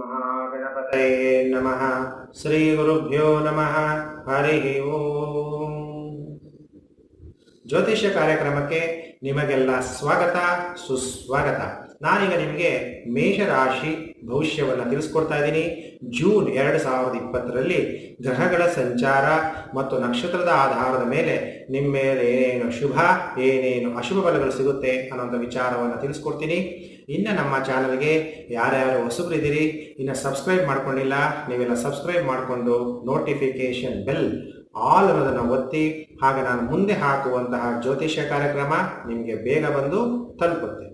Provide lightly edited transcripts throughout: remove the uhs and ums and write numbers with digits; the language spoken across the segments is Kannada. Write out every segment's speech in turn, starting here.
महागणपतये नमः। श्री गुरुभ्यो नमः। हरि ओम। ಜ್ಯೋತಿಷ್ಯ ಕಾರ್ಯಕ್ರಮಕ್ಕೆ ನಿಮಗೆಲ್ಲ ಸ್ವಾಗತ ಸುಸ್ವಾಗತ. ನಾನೀಗ ನಿಮಗೆ ಮೇಷರಾಶಿ ಭವಿಷ್ಯವನ್ನು ತಿಳಿಸ್ಕೊಡ್ತಾ ಇದ್ದೀನಿ. ಜೂನ್ 2020ರಲ್ಲಿ ಗ್ರಹಗಳ ಸಂಚಾರ ಮತ್ತು ನಕ್ಷತ್ರದ ಆಧಾರದ ಮೇಲೆ ನಿಮ್ಮ ಮೇಲೆ ಏನೇನು ಶುಭ ಏನೇನು ಅಶುಭ ಫಲಗಳು ಸಿಗುತ್ತೆ ಅನ್ನೋಂಥ ವಿಚಾರವನ್ನು ತಿಳಿಸ್ಕೊಡ್ತೀನಿ. ಇನ್ನು ನಮ್ಮ ಚಾನಲ್ಗೆ ಯಾರ್ಯಾರು ಹೊಸಬರಿದ್ದೀರಿ, ಇನ್ನು ಸಬ್ಸ್ಕ್ರೈಬ್ ಮಾಡ್ಕೊಂಡಿಲ್ಲ, ನೀವೆಲ್ಲ ಸಬ್ಸ್ಕ್ರೈಬ್ ಮಾಡಿಕೊಂಡು ನೋಟಿಫಿಕೇಶನ್ ಬೆಲ್ ಆಲ್ ಅನ್ನೋದನ್ನು ಒತ್ತಿ, ಹಾಗೆ ನಾನು ಮುಂದೆ ಹಾಕುವಂತಹ ಜ್ಯೋತಿಷ್ಯ ಕಾರ್ಯಕ್ರಮ ನಿಮಗೆ ಬೇಗ ಬಂದು ತಲುಪುತ್ತೆ.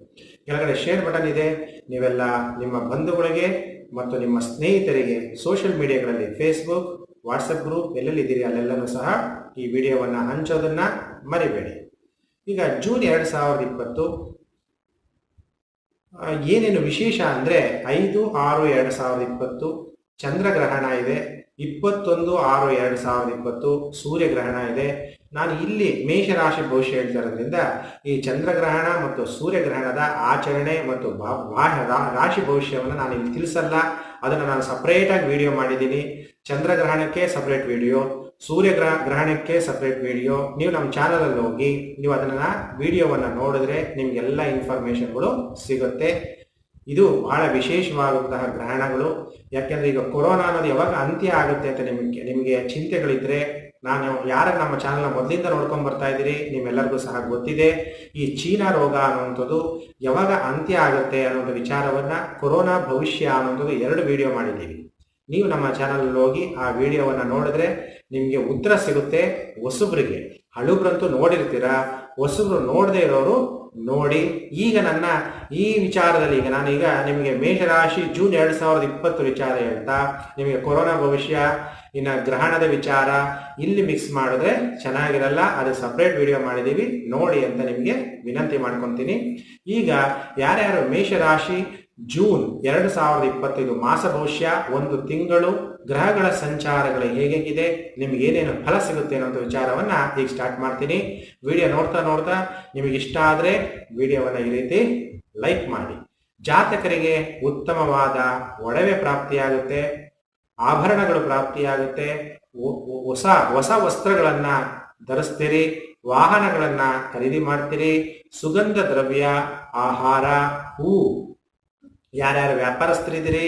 ಕೆಳಗಡೆ ಶೇರ್ ಬಟನ್ ಇದೆ, ನೀವೆಲ್ಲ ನಿಮ್ಮ ಬಂಧುಗಳಿಗೆ ಮತ್ತು ನಿಮ್ಮ ಸ್ನೇಹಿತರಿಗೆ ಸೋಷಿಯಲ್ ಮೀಡಿಯಾಗಳಲ್ಲಿ ಫೇಸ್ಬುಕ್, ವಾಟ್ಸಪ್ ಗ್ರೂಪ್ ಎಲ್ಲೆಲ್ಲಿದ್ದೀರಿ ಅಲ್ಲೆಲ್ಲನೂ ಸಹ ಈ ವಿಡಿಯೋವನ್ನು ಹಂಚೋದನ್ನು ಮರಿಬೇಡಿ. ಈಗ ಜೂನ್ 2020 ಏನೇನು ವಿಶೇಷ ಅಂದರೆ 5/6/2020 ಚಂದ್ರಗ್ರಹಣ ಇದೆ. 21/6/2020 ಸೂರ್ಯಗ್ರಹಣ ಇದೆ. ನಾನು ಇಲ್ಲಿ ಮೇಷರಾಶಿ ಭವಿಷ್ಯ ಹೇಳ್ತಾ ಇರೋದ್ರಿಂದ ಈ ಚಂದ್ರಗ್ರಹಣ ಮತ್ತು ಸೂರ್ಯಗ್ರಹಣದ ಆಚರಣೆ ಮತ್ತು ರಾಶಿ ಭವಿಷ್ಯವನ್ನು ನಾನು ಇಲ್ಲಿ ತಿಳಿಸಲ್ಲ. ಅದನ್ನು ನಾನು ಸಪ್ರೇಟಾಗಿ ವಿಡಿಯೋ ಮಾಡಿದ್ದೀನಿ. ಚಂದ್ರಗ್ರಹಣಕ್ಕೆ ಸಪ್ರೇಟ್ ವಿಡಿಯೋ, ಗ್ರಹಣಕ್ಕೆ ಸಪ್ರೇಟ್ ವಿಡಿಯೋ. ನೀವು ನಮ್ಮ ಚಾನಲಲ್ಲಿ ಹೋಗಿ ನೀವು ಅದನ್ನು ವಿಡಿಯೋವನ್ನು ನೋಡಿದ್ರೆ ನಿಮಗೆಲ್ಲ ಇನ್ಫಾರ್ಮೇಷನ್ಗಳು ಸಿಗುತ್ತೆ. ಇದು ಬಹಳ ವಿಶೇಷವಾದಂತಹ ಗ್ರಹಣಗಳು. ಯಾಕೆಂದರೆ ಈಗ ಕೊರೋನಾ ಅನ್ನೋದು ಯಾವಾಗ ಅಂತ್ಯ ಆಗುತ್ತೆ ಅಂತ ನಿಮಗೆ ಚಿಂತೆಗಳಿದ್ರೆ, ನಾನು ಯಾರ ನಮ್ಮ ಚಾನಲ್ನ ಮೊದಲಿಂದ ನೋಡ್ಕೊಂಡು ಬರ್ತಾ ಇದ್ದೀರಿ ನಿಮ್ಮೆಲ್ಲರಿಗೂ ಸಹ ಗೊತ್ತಿದೆ. ಈ ಚೀನಾ ರೋಗ ಅನ್ನುವಂಥದ್ದು ಯಾವಾಗ ಅಂತ್ಯ ಆಗುತ್ತೆ ಅನ್ನೋದು ವಿಚಾರವನ್ನು, ಕೊರೋನಾ ಭವಿಷ್ಯ ಅನ್ನುವಂಥದ್ದು 2 ವಿಡಿಯೋ ಮಾಡಿದ್ದೀವಿ. ನೀವು ನಮ್ಮ ಚಾನಲಲ್ಲಿ ಹೋಗಿ ಆ ವಿಡಿಯೋವನ್ನು ನೋಡಿದ್ರೆ ನಿಮಗೆ ಉತ್ತರ ಸಿಗುತ್ತೆ. ಹೊಸಬ್ರಿಗೆ, ಹಳುಬ್ರಂತೂ ನೋಡಿರ್ತೀರಾ, ಹೊಸಬ್ರು ನೋಡದೇ ಇರೋರು ನೋಡಿ. ಈಗ ನನ್ನ ಈ ವಿಚಾರದಲ್ಲಿ ನಾನೀಗ ನಿಮಗೆ ಮೇಷರಾಶಿ ಜೂನ್ 2020 ವಿಚಾರ ಹೇಳ್ತಾ ನಿಮಗೆ ಕೊರೋನಾ ಭವಿಷ್ಯ ಇನ್ನು ಗ್ರಹಣದ ವಿಚಾರ ಇಲ್ಲಿ ಮಿಕ್ಸ್ ಮಾಡಿದ್ರೆ ಚೆನ್ನಾಗಿರಲ್ಲ. ಅದು ಸಪ್ರೇಟ್ ವಿಡಿಯೋ ಮಾಡಿದ್ದೀವಿ, ನೋಡಿ ಅಂತ ನಿಮಗೆ ವಿನಂತಿ ಮಾಡ್ಕೊತೀನಿ. ಈಗ ಯಾರ್ಯಾರು ಮೇಷರಾಶಿ ಜೂನ್ 2025 ಮಾಸ ಭವಿಷ್ಯ, 1 ತಿಂಗಳು ಗ್ರಹಗಳ ಸಂಚಾರಗಳು ಹೇಗಿದೆ, ನಿಮ್ಗೆ ಏನೇನು ಫಲ ಸಿಗುತ್ತೆ ಅನ್ನೋ ವಿಚಾರವನ್ನ ಈಗ ಸ್ಟಾರ್ಟ್ ಮಾಡ್ತೀನಿ. ವಿಡಿಯೋ ನೋಡ್ತಾ ನೋಡ್ತಾ ನಿಮಗೆ ಇಷ್ಟ ಆದರೆ ವಿಡಿಯೋವನ್ನು ಈ ರೀತಿ ಲೈಕ್ ಮಾಡಿ. ಜಾತಕರಿಗೆ ಉತ್ತಮವಾದ ಒಡವೆ ಪ್ರಾಪ್ತಿಯಾಗುತ್ತೆ, ಆಭರಣಗಳು ಪ್ರಾಪ್ತಿಯಾಗುತ್ತೆ, ಹೊಸ ಹೊಸ ವಸ್ತ್ರಗಳನ್ನ ಧರಿಸ್ತೀರಿ, ವಾಹನಗಳನ್ನ ಖರೀದಿ ಮಾಡ್ತೀರಿ, ಸುಗಂಧ ದ್ರವ್ಯ, ಆಹಾರ, ಹೂ. ಯಾರ್ಯಾರು ವ್ಯಾಪಾರಸ್ಥರಿದ್ದೀರಿ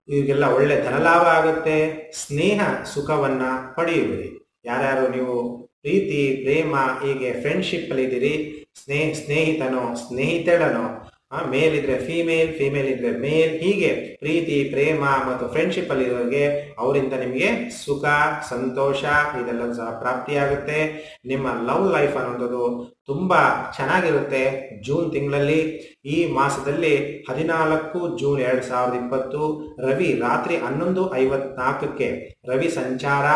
ಇವರಿಗೆಲ್ಲ ಒಳ್ಳೆ ಧನಲಾಭ ಆಗುತ್ತೆ. ಸ್ನೇಹ ಸುಖವನ್ನ ಪಡೆಯುವಿರಿ. ಯಾರ್ಯಾರು ನೀವು ಪ್ರೀತಿ ಪ್ರೇಮ ಹೀಗೆ ಫ್ರೆಂಡ್ಶಿಪ್ ಅಲ್ಲಿ ಇದ್ದೀರಿ, ಸ್ನೇಹಿತನೋ ಸ್ನೇಹಿತಳನೋ, ಮೇಲ್ ಇದ್ರೆ ಫೀಮೇಲ್, ಫೀಮೇಲ್ ಇದ್ರೆ ಮೇಲ್, ಹೀಗೆ ಪ್ರೀತಿ ಪ್ರೇಮ ಮತ್ತು ಫ್ರೆಂಡ್ಶಿಪ್ ಅಲ್ಲಿ ಇರೋರಿಗೆ ಅವರಿಂದ ನಿಮಗೆ ಸುಖ ಸಂತೋಷ ಇದೆಲ್ಲ ಸಹ ಪ್ರಾಪ್ತಿಯಾಗುತ್ತೆ. ನಿಮ್ಮ ಲವ್ ಲೈಫ್ ಅನ್ನೋದು ತುಂಬಾ ಚೆನ್ನಾಗಿರುತ್ತೆ. ಜೂನ್ ತಿಂಗಳಲ್ಲಿ ಈ ಮಾಸದಲ್ಲಿ 14 ಜೂನ್ 2020 ರವಿ ರಾತ್ರಿ 11:54 ರವಿ ಸಂಚಾರ,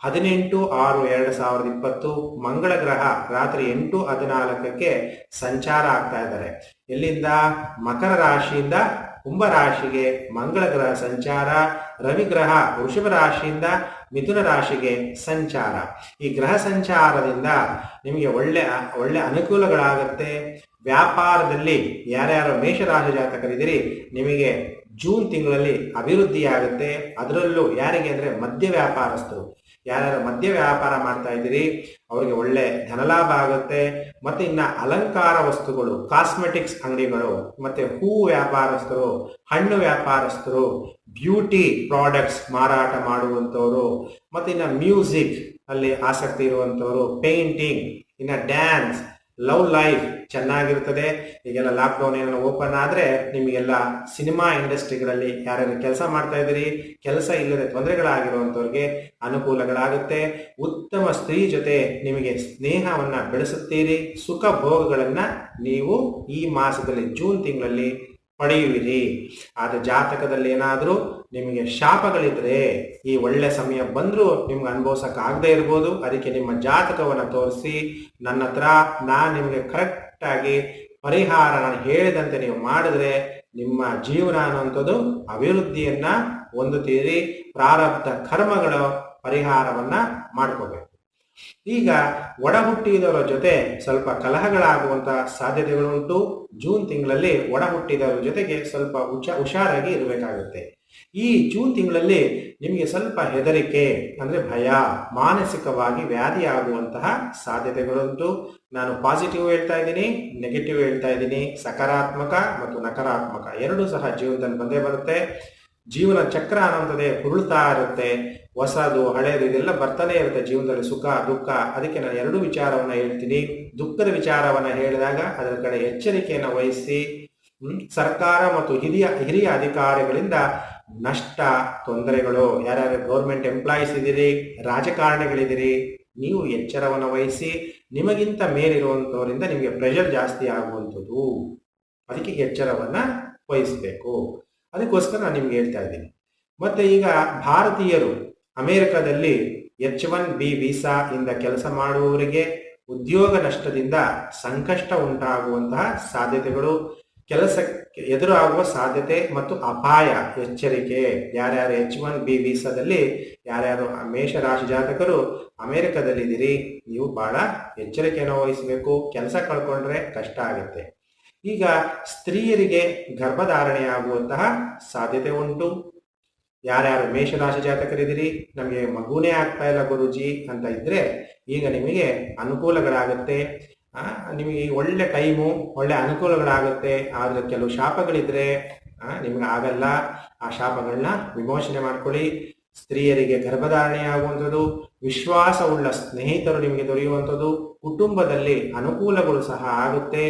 18/6/2020 ಮಂಗಳ ಗ್ರಹ ರಾತ್ರಿ 8:14 ಸಂಚಾರ ಆಗ್ತಾ ಇದ್ದಾರೆ. ಎಲ್ಲಿಂದ? ಮಕರ ರಾಶಿಯಿಂದ ಕುಂಭ ರಾಶಿಗೆ ಮಂಗಳ ಗ್ರಹ ಸಂಚಾರ, ರವಿ ಗ್ರಹ ವೃಷಭ ರಾಶಿಯಿಂದ ಮಿಥುನ ರಾಶಿಗೆ ಸಂಚಾರ. ಈ ಗ್ರಹ ಸಂಚಾರದಿಂದ ನಿಮಗೆ ಒಳ್ಳೆ ಅನುಕೂಲಗಳಾಗುತ್ತೆ. ವ್ಯಾಪಾರದಲ್ಲಿ ಯಾರ್ಯಾರು ಮೇಷರಾಶಿ ಜಾತಕರಿದ್ದೀರಿ ನಿಮಗೆ ಜೂನ್ ತಿಂಗಳಲ್ಲಿ ಅಭಿವೃದ್ಧಿ ಆಗುತ್ತೆ. ಅದರಲ್ಲೂ ಯಾರಿಗೆ ಅಂದರೆ ಮಧ್ಯ ವ್ಯಾಪಾರಸ್ಥರು, ಯಾರ್ಯಾರು ಮಧ್ಯ ವ್ಯಾಪಾರ ಮಾಡ್ತಾ ಇದ್ದೀರಿ ಅವರಿಗೆ ಒಳ್ಳೆ ಧನಲಾಭ ಆಗುತ್ತೆ. ಮತ್ತೆ ಇನ್ನು ಅಲಂಕಾರ ವಸ್ತುಗಳು, ಕಾಸ್ಮೆಟಿಕ್ಸ್ ಅಂಗಡಿಗಳು, ಮತ್ತೆ ಹೂ ವ್ಯಾಪಾರಸ್ಥರು, ಹಣ್ಣು ವ್ಯಾಪಾರಸ್ಥರು, ಬ್ಯೂಟಿ ಪ್ರಾಡಕ್ಟ್ಸ್ ಮಾರಾಟ ಮಾಡುವಂಥವ್ರು, ಮತ್ತೆ ಇನ್ನು ಮ್ಯೂಸಿಕ್ ಅಲ್ಲಿ ಆಸಕ್ತಿ ಇರುವಂಥವ್ರು, ಪೇಂಟಿಂಗ್, ಇನ್ನು ಡ್ಯಾನ್ಸ್, ಲವ್ ಲೈಫ್ ಚೆನ್ನಾಗಿರ್ತದೆ. ಈಗೆಲ್ಲ ಲಾಕ್ಡೌನ್ ಏನೋ ಓಪನ್ ಆದರೆ ನಿಮಗೆಲ್ಲ ಸಿನಿಮಾ ಇಂಡಸ್ಟ್ರಿಗಳಲ್ಲಿ ಯಾರ್ಯಾರು ಕೆಲಸ ಮಾಡ್ತಾ ಇದ್ದೀರಿ, ಕೆಲಸ ಇಲ್ಲದೆ ತೊಂದರೆಗಳಾಗಿರುವಂಥವ್ರಿಗೆ ಅನುಕೂಲಗಳಾಗುತ್ತೆ. ಉತ್ತಮ ಸ್ತ್ರೀ ಜೊತೆ ನಿಮಗೆ ಸ್ನೇಹವನ್ನು ಬೆಳೆಸುತ್ತೀರಿ. ಸುಖ ಭೋಗಗಳನ್ನು ನೀವು ಈ ಮಾಸದಲ್ಲಿ ಜೂನ್ ತಿಂಗಳಲ್ಲಿ ಪಡೆಯುವಿರಿ. ಆದರೆ ಜಾತಕದಲ್ಲಿ ಏನಾದರೂ ನಿಮಗೆ ಶಾಪಗಳಿದ್ರೆ ಈ ಒಳ್ಳೆ ಸಮಯ ಬಂದರೂ ನಿಮ್ಗೆ ಅನುಭವಿಸೋಕ್ಕಾಗದೇ ಇರ್ಬೋದು. ಅದಕ್ಕೆ ನಿಮ್ಮ ಜಾತಕವನ್ನು ತೋರಿಸಿ ನನ್ನ ಹತ್ರ ನಾನು ನಿಮಗೆ ಕರೆಕ್ಟಾಗಿ ಪರಿಹಾರ ನಾನು ಹೇಳಿದಂತೆ ನೀವು ಮಾಡಿದ್ರೆ ನಿಮ್ಮ ಜೀವನ ಅನ್ನುವಂಥದ್ದು ಅಭಿವೃದ್ಧಿಯನ್ನ ಹೊಂದುತ್ತೀರಿ. ಪ್ರಾರಬ್ಧ ಕರ್ಮಗಳ ಪರಿಹಾರವನ್ನ ಮಾಡ್ಕೋಬೇಕು. ಈಗ ಒಡ ಹುಟ್ಟಿದವರ ಜೊತೆ ಸ್ವಲ್ಪ ಕಲಹಗಳಾಗುವಂತಹ ಸಾಧ್ಯತೆಗಳುಂಟು. ಜೂನ್ ತಿಂಗಳಲ್ಲಿ ಒಡ ಹುಟ್ಟಿದವರ ಜೊತೆಗೆ ಸ್ವಲ್ಪ ಹುಷಾರಾಗಿ ಇರಬೇಕಾಗುತ್ತೆ. ಈ ಜೂನ್ ತಿಂಗಳಲ್ಲಿ ನಿಮಗೆ ಸ್ವಲ್ಪ ಹೆದರಿಕೆ ಅಂದ್ರೆ ಭಯ, ಮಾನಸಿಕವಾಗಿ ವ್ಯಾಧಿ ಆಗುವಂತಹ ಸಾಧ್ಯತೆಗಳುಂಟು. ನಾನು ಪಾಸಿಟಿವ್ ಹೇಳ್ತಾ ಇದ್ದೀನಿ, ನೆಗೆಟಿವ್ ಹೇಳ್ತಾ ಇದ್ದೀನಿ. ಸಕಾರಾತ್ಮಕ ಮತ್ತು ನಕಾರಾತ್ಮಕ ಎರಡೂ ಸಹ ಜೀವನದಲ್ಲಿ ಬಂದೇ ಬರುತ್ತೆ. ಜೀವನ ಚಕ್ರ ಅನ್ನೋಂಥದ್ದೇ ಹುರುಳ್ತಾ ಇರುತ್ತೆ. ಹೊಸದು ಹಳೇದು ಇದೆಲ್ಲ ಬರ್ತಾನೆ ಇರುತ್ತೆ ಜೀವನದಲ್ಲಿ, ಸುಖ ದುಃಖ. ಅದಕ್ಕೆ ನಾನು ಎರಡು ವಿಚಾರವನ್ನ ಹೇಳ್ತೀನಿ. ದುಃಖದ ವಿಚಾರವನ್ನ ಹೇಳಿದಾಗ ಅದರ ಕಡೆ ಎಚ್ಚರಿಕೆಯನ್ನು ವಹಿಸಿ, ಸರ್ಕಾರ ಮತ್ತು ಹಿರಿಯ ಅಧಿಕಾರಿಗಳಿಂದ ನಷ್ಟ, ತೊಂದರೆಗಳು, ಯಾರ್ಯಾರು ಗೌರ್ಮೆಂಟ್ ಎಂಪ್ಲಾಯೀಸ್ ಇದ್ದೀರಿ, ರಾಜಕಾರಣಿಗಳಿದ್ದೀರಿ, ನೀವು ಎಚ್ಚರವನ್ನು ವಹಿಸಿ. ನಿಮಗಿಂತ ಮೇಲಿರುವಂಥವರಿಂದ ನಿಮಗೆ ಪ್ರೆಷರ್ ಜಾಸ್ತಿ ಆಗುವಂಥದ್ದು, ಅದಕ್ಕೆ ಎಚ್ಚರವನ್ನ ವಹಿಸಬೇಕು. ಅದಕ್ಕೋಸ್ಕರ ನಾನು ನಿಮ್ಗೆ ಹೇಳ್ತಾ ಇದ್ದೀನಿ. ಮತ್ತೆ ಈಗ ಭಾರತೀಯರು ಅಮೆರಿಕದಲ್ಲಿ H1B ವೀಸಾ ಇಂದ ಕೆಲಸ ಮಾಡುವವರಿಗೆ ಉದ್ಯೋಗ ನಷ್ಟದಿಂದ ಸಂಕಷ್ಟ ಉಂಟಾಗುವಂತಹ ಸಾಧ್ಯತೆಗಳು, ಕೆಲಸಕ್ಕೆ ಎದುರಾಗುವ ಸಾಧ್ಯತೆ ಮತ್ತು ಅಪಾಯ, ಎಚ್ಚರಿಕೆ. ಯಾರ್ಯಾರು H1B ವೀಸಾದಲ್ಲಿ ಯಾರ್ಯಾರು ಮೇಷರಾಶಿ ಜಾತಕರು ಅಮೆರಿಕದಲ್ಲಿದ್ದೀರಿ, ನೀವು ಬಹಳ ಎಚ್ಚರಿಕೆಯನ್ನು ವಹಿಸಬೇಕು. ಕೆಲಸ ಕಳ್ಕೊಂಡ್ರೆ ಕಷ್ಟ ಆಗುತ್ತೆ. ಈಗ ಸ್ತ್ರೀಯರಿಗೆ ಗರ್ಭಧಾರಣೆ ಆಗುವಂತಹ ಸಾಧ್ಯತೆ ಉಂಟು. ಯಾರ್ಯಾರು ಮೇಷರಾಶಿ ಜಾತಕರಿದ್ದೀರಿ, ನಮಗೆ ಮಗುನೇ ಆಗ್ತಾ ಇಲ್ಲ ಗುರುಜಿ ಅಂತ ಇದ್ರೆ ಈಗ ನಿಮಗೆ ಅನುಕೂಲಗಳಾಗುತ್ತೆ. ನಿಮಗೆ ಒಳ್ಳೆ ಟೈಮು, ಒಳ್ಳೆ ಅನುಕೂಲಗಳಾಗುತ್ತೆ. ಆದ್ರೆ ಕೆಲವು ಶಾಪಗಳಿದ್ರೆ ನಿಮ್ಗೆ ಆಗಲ್ಲ. ಆ ಶಾಪಗಳನ್ನ ವಿಮೋಚನೆ ಮಾಡ್ಕೊಳ್ಳಿ. ಸ್ತ್ರೀಯರಿಗೆ ಗರ್ಭಧಾರಣೆ ಆಗುವಂಥದ್ದು, ವಿಶ್ವಾಸವುಳ್ಳ ಸ್ನೇಹಿತರು ನಿಮಗೆ ದೊರೆಯುವಂಥದ್ದು, ಕುಟುಂಬದಲ್ಲಿ ಅನುಕೂಲಗಳು ಸಹ ಆಗುತ್ತೆ.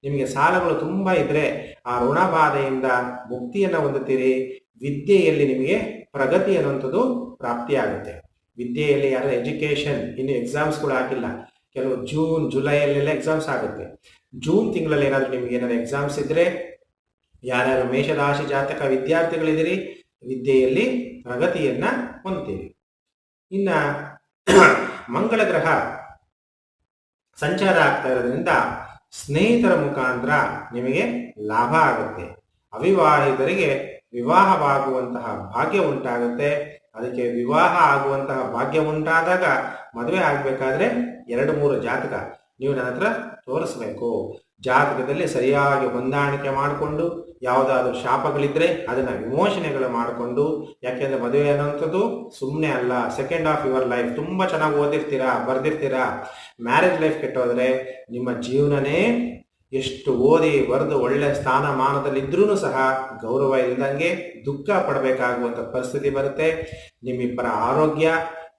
ನಿಮಗೆ ಸಾಲಗಳು ತುಂಬಾ ಇದ್ರೆ ಆ ಋಣ ಬಾಧೆಯಿಂದ ಮುಕ್ತಿಯನ್ನು ಹೊಂದುತ್ತೀರಿ. ವಿದ್ಯೆಯಲ್ಲಿ ನಿಮಗೆ ಪ್ರಗತಿ ಅನ್ನುವಂಥದ್ದು ಪ್ರಾಪ್ತಿಯಾಗುತ್ತೆ. ವಿದ್ಯೆಯಲ್ಲಿ ಯಾರ ಎಜುಕೇಶನ್ ಇನ್ನು ಎಕ್ಸಾಮ್ಸ್ಗಳು ಆಗಿಲ್ಲ, ಕೆಲವು ಜೂನ್ ಜುಲೈಯಲ್ಲೆಲ್ಲ ಎಕ್ಸಾಮ್ಸ್ ಆಗುತ್ತೆ. ಜೂನ್ ತಿಂಗಳಲ್ಲಿ ಏನಾದರೂ ನಿಮ್ಗೆ ಏನಾದ್ರು ಎಕ್ಸಾಮ್ಸ್ ಇದ್ರೆ, ಯಾರ್ಯಾರು ಮೇಷರಾಶಿ ಜಾತಕ ವಿದ್ಯಾರ್ಥಿಗಳಿದ್ದೀರಿ, ವಿದ್ಯೆಯಲ್ಲಿ ಪ್ರಗತಿಯನ್ನ ಹೊಂದ್ತೀರಿ. ಇನ್ನ ಮಂಗಳ ಗ್ರಹ ಸಂಚಾರ ಆಗ್ತಾ ಇರೋದ್ರಿಂದ ಸ್ನೇಹಿತರ ಮುಖಾಂತರ ನಿಮಗೆ ಲಾಭ ಆಗುತ್ತೆ. ಅವಿವಾಹಿತರಿಗೆ ವಿವಾಹವಾಗುವಂತಹ ಭಾಗ್ಯ ಉಂಟಾಗುತ್ತೆ. ಅದಕ್ಕೆ ವಿವಾಹ ಆಗುವಂತಹ ಭಾಗ್ಯ ಉಂಟಾದಾಗ ಮದುವೆ ಆಗ್ಬೇಕಾದ್ರೆ 2-3 ಜಾತಕ ನೀವು ನನ್ನ ಹತ್ರ ತೋರಿಸ್ಬೇಕು. ಜಾತಕದಲ್ಲಿ ಸರಿಯಾಗಿ ಹೊಂದಾಣಿಕೆ ಮಾಡಿಕೊಂಡು, ಯಾವುದಾದ್ರೂ ಶಾಪಗಳಿದ್ರೆ ಅದನ್ನ ವಿಮೋಚನೆಗಳು ಮಾಡಿಕೊಂಡು, ಯಾಕೆಂದ್ರೆ ಮದುವೆ ಅನ್ನೋಂಥದ್ದು ಸುಮ್ಮನೆ ಅಲ್ಲ. Second half your life. ತುಂಬಾ ಚೆನ್ನಾಗಿ ಓದಿರ್ತೀರಾ, ಬರ್ದಿರ್ತೀರಾ, ಮ್ಯಾರೇಜ್ ಲೈಫ್ ಕೆಟ್ಟೋದ್ರೆ ನಿಮ್ಮ ಜೀವನನೇ, ಎಷ್ಟು ಓದಿ ಬರೆದು ಒಳ್ಳೆ ಸ್ಥಾನಮಾನದಲ್ಲಿದ್ರೂ ಸಹ ಗೌರವ ಇಲ್ಲದಂಗೆ ದುಃಖ ಪಡಬೇಕಾಗುವಂಥ ಪರಿಸ್ಥಿತಿ ಬರುತ್ತೆ. ನಿಮ್ಮಿಬ್ಬರ ಆರೋಗ್ಯ,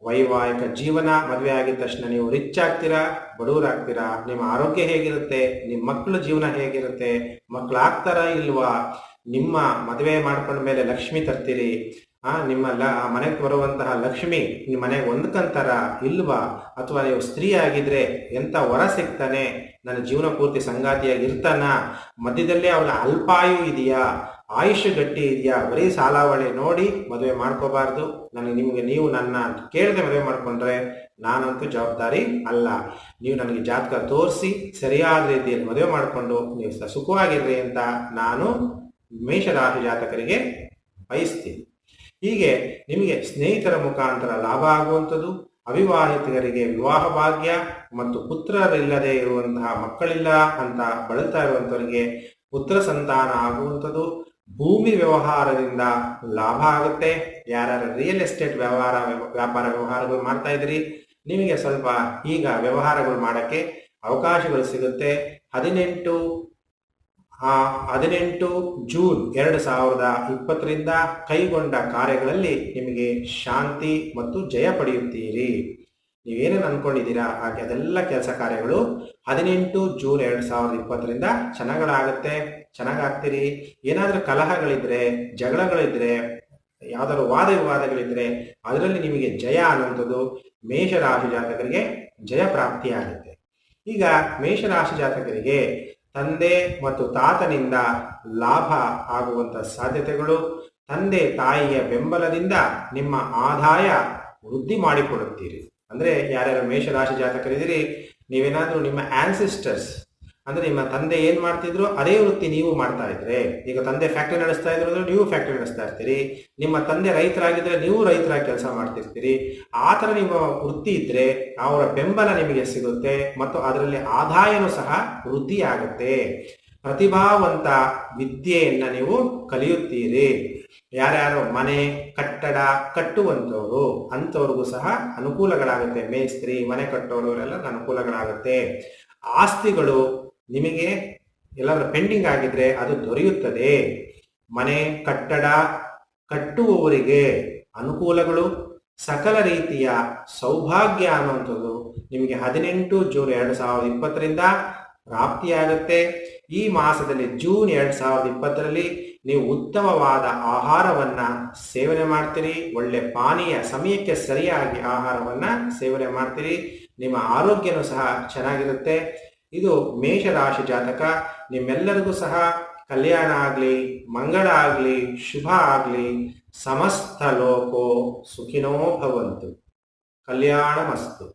ವೈವಾಹಿಕ ಜೀವನ, ಮದುವೆ ಆಗಿದ ತಕ್ಷಣ ನೀವು ರಿಚ್ ಆಗ್ತೀರಾ, ಬಡವರಾಗ್ತೀರಾ. ನಿಮ್ಮ ಆರೋಗ್ಯ ಹೇಗಿರುತ್ತೆ, ನಿಮ್ಮ ಮಕ್ಕಳ ಜೀವನ ಹೇಗಿರುತ್ತೆ, ಮಕ್ಕಳಾಗ್ತಾರ ಇಲ್ವಾ, ನಿಮ್ಮ ಮದುವೆ ಮಾಡ್ಕೊಂಡ ಮೇಲೆ ಲಕ್ಷ್ಮಿ ತರ್ತೀರಿ, ನಿಮ್ಮ ಮನೆಗೆ ಬರುವಂತಹ ಲಕ್ಷ್ಮಿ ನಿಮ್ಮ ಮನೆಗೆ ಹೊಂದ್ಕಂತಾರ ಇಲ್ವಾ, ಅಥವಾ ನೀವು ಸ್ತ್ರೀ ಆಗಿದ್ರೆ ಎಂತ ವರ ಸಿಗ್ತಾನೆ, ನನ್ನ ಜೀವನ ಪೂರ್ತಿ ಸಂಗಾತಿಯಾಗಿ ಇರ್ತಾನ, ಮಧ್ಯದಲ್ಲೇ ಅವಳ ಅಲ್ಪಾಯು ಇದೆಯಾ, ಆಯುಷ್ ಗಟ್ಟಿ ಇದೆಯಾ. ಬರೀ ಸಾಲಾವಳಿ ನೋಡಿ ಮದುವೆ ಮಾಡ್ಕೋಬಾರ್ದು. ನೀವು ನನ್ನ ಕೇಳದೆ ಮದುವೆ ಮಾಡ್ಕೊಂಡ್ರೆ ನಾನಂತೂ ಜವಾಬ್ದಾರಿ ಅಲ್ಲ. ನೀವು ನನಗೆ ಜಾತಕ ತೋರಿಸಿ ಸರಿಯಾದ ರೀತಿಯಲ್ಲಿ ಮದುವೆ ಮಾಡಿಕೊಂಡು ನೀವು ಸುಖವಾಗಿರ್ರಿ ಅಂತ ನಾನು ಮೇಷರಾಶಿ ಜಾತಕರಿಗೆ ಬಯಸ್ತೀನಿ. ಹೀಗೆ ನಿಮಗೆ ಸ್ನೇಹಿತರ ಮುಖಾಂತರ ಲಾಭ ಆಗುವಂಥದ್ದು, ಅವಿವಾಹಿತರಿಗೆ ವಿವಾಹ ಭಾಗ್ಯ ಮತ್ತು ಪುತ್ರರಿಲ್ಲದೆ ಇರುವಂತಹ, ಮಕ್ಕಳಿಲ್ಲ ಅಂತ ಬಳಲ್ತಾ ಇರುವಂಥವರಿಗೆ ಪುತ್ರ ಸಂತಾನ ಆಗುವಂಥದ್ದು, ಭೂಮಿ ವ್ಯವಹಾರದಿಂದ ಲಾಭ ಆಗುತ್ತೆ. ಯಾರ್ಯಾರು ರಿಯಲ್ ಎಸ್ಟೇಟ್ ವ್ಯಾಪಾರ ವ್ಯವಹಾರಗಳು ಮಾಡ್ತಾ ಇದ್ರಿ, ನಿಮಗೆ ಸ್ವಲ್ಪ ಈಗ ವ್ಯವಹಾರಗಳು ಮಾಡಕ್ಕೆ ಅವಕಾಶಗಳು ಸಿಗುತ್ತೆ. 18 ಜೂನ್ 2020 ಕೈಗೊಂಡ ಕಾರ್ಯಗಳಲ್ಲಿ ನಿಮಗೆ ಶಾಂತಿ ಮತ್ತು ಜಯ ಪಡೆಯುತ್ತೀರಿ. ನೀವೇನೇನು ಅನ್ಕೊಂಡಿದ್ದೀರಾ ಹಾಗೆ ಅದೆಲ್ಲ ಕೆಲಸ ಕಾರ್ಯಗಳು 18 ಜೂನ್ 2020 ಚೆನ್ನಾಗಾಗುತ್ತೆ, ಚೆನ್ನಾಗಾಗ್ತೀರಿ. ಏನಾದರೂ ಕಲಹಗಳಿದ್ರೆ, ಜಗಳಗಳಿದ್ರೆ, ಯಾವ್ದಾದ್ರು ವಾದ ವಿವಾದಗಳಿದ್ರೆ ಅದರಲ್ಲಿ ನಿಮಗೆ ಜಯ ಅನ್ನುವಂಥದ್ದು ಮೇಷರಾಶಿ ಜಾತಕರಿಗೆ ಜಯ ಪ್ರಾಪ್ತಿಯಾಗುತ್ತೆ. ಈಗ ಮೇಷರಾಶಿ ಜಾತಕರಿಗೆ ತಂದೆ ಮತ್ತು ತಾತನಿಂದ ಲಾಭ ಆಗುವಂತ ಸಾಧ್ಯತೆಗಳು, ತಂದೆ ತಾಯಿಯ ಬೆಂಬಲದಿಂದ ನಿಮ್ಮ ಆದಾಯ ವೃದ್ಧಿ ಮಾಡಿಕೊಡುತ್ತೀರಿ. ಅಂದ್ರೆ ಯಾರ್ಯಾರು ಮೇಷರಾಶಿ ಜಾತಕರಿದ್ದೀರಿ, ನೀವೇನಾದ್ರೂ ನಿಮ್ಮ ಆನ್ಸಿಸ್ಟರ್ಸ್ ಅಂದ್ರೆ ನಿಮ್ಮ ತಂದೆ ಏನ್ ಮಾಡ್ತಿದ್ರು ಅದೇ ವೃತ್ತಿ ನೀವು ಮಾಡ್ತಾ ಇದ್ರೆ, ಈಗ ತಂದೆ ಫ್ಯಾಕ್ಟರಿ ನಡೆಸ್ತಾ ಇದ್ರು ಅಂದ್ರೆ ನೀವು ಫ್ಯಾಕ್ಟರಿ ನಡೆಸ್ತಾ ಇರ್ತೀರಿ, ನಿಮ್ಮ ತಂದೆ ರೈತರಾಗಿದ್ರೆ ನೀವು ರೈತರಾಗಿ ಕೆಲಸ ಮಾಡ್ತಿರ್ತೀರಿ. ಆ ಥರ ನಿಮ್ಮ ವೃತ್ತಿ ಇದ್ರೆ ಅವರ ಬೆಂಬಲ ನಿಮಗೆ ಸಿಗುತ್ತೆ ಮತ್ತು ಅದರಲ್ಲಿ ಆದಾಯನೂ ಸಹ ವೃದ್ಧಿ ಆಗುತ್ತೆ. ಪ್ರತಿಭಾವಂತ ವಿದ್ಯೆಯನ್ನ ನೀವು ಕಲಿಯುತ್ತೀರಿ. ಯಾರ್ಯಾರು ಮನೆ ಕಟ್ಟಡ ಕಟ್ಟುವಂಥವ್ರು ಅಂಥವ್ರಿಗೂ ಸಹ ಅನುಕೂಲಗಳಾಗುತ್ತೆ. ಮೇಸ್ತ್ರಿ, ಮನೆ ಕಟ್ಟೋರವರೆಲ್ಲ ಅನುಕೂಲಗಳಾಗುತ್ತೆ. ಆಸ್ತಿಗಳು ನಿಮಗೆ ಎಲ್ಲಾದ್ರೂ ಪೆಂಡಿಂಗ್ ಆಗಿದ್ರೆ ಅದು ದೊರೆಯುತ್ತದೆ. ಮನೆ ಕಟ್ಟಡ ಕಟ್ಟುವವರಿಗೆ ಅನುಕೂಲಗಳು, ಸಕಲ ರೀತಿಯ ಸೌಭಾಗ್ಯ ಅನ್ನುವಂಥದ್ದು ನಿಮಗೆ 18 ಜೂನ್ 2020ರಿಂದ ಪ್ರಾಪ್ತಿಯಾಗುತ್ತೆ. ಈ ಮಾಸದಲ್ಲಿ ಜೂನ್ 2020ರಲ್ಲಿ ನೀವು ಉತ್ತಮವಾದ ಆಹಾರವನ್ನ ಸೇವನೆ ಮಾಡ್ತೀರಿ. ಒಳ್ಳೆ ಪಾನೀಯ ಸಮಯಕ್ಕೆ ಸರಿಯಾಗಿ ಆಹಾರವನ್ನ ಸೇವನೆ ಮಾಡ್ತೀರಿ. ನಿಮ್ಮ ಆರೋಗ್ಯನೂ ಸಹ ಚೆನ್ನಾಗಿರುತ್ತೆ. ಇದು ಮೇಷರಾಶಿ ಜಾತಕ. ನಿಮ್ಮೆಲ್ಲರಿಗೂ ಸಹ ಕಲ್ಯಾಣ ಆಗಲಿ, ಮಂಗಳ ಆಗಲಿ, ಶುಭ ಆಗಲಿ. ಸಮಸ್ತ ಲೋಕೋ ಸುಖಿನೋ ಭವಂತು. ಕಲ್ಯಾಣಮಸ್ತು.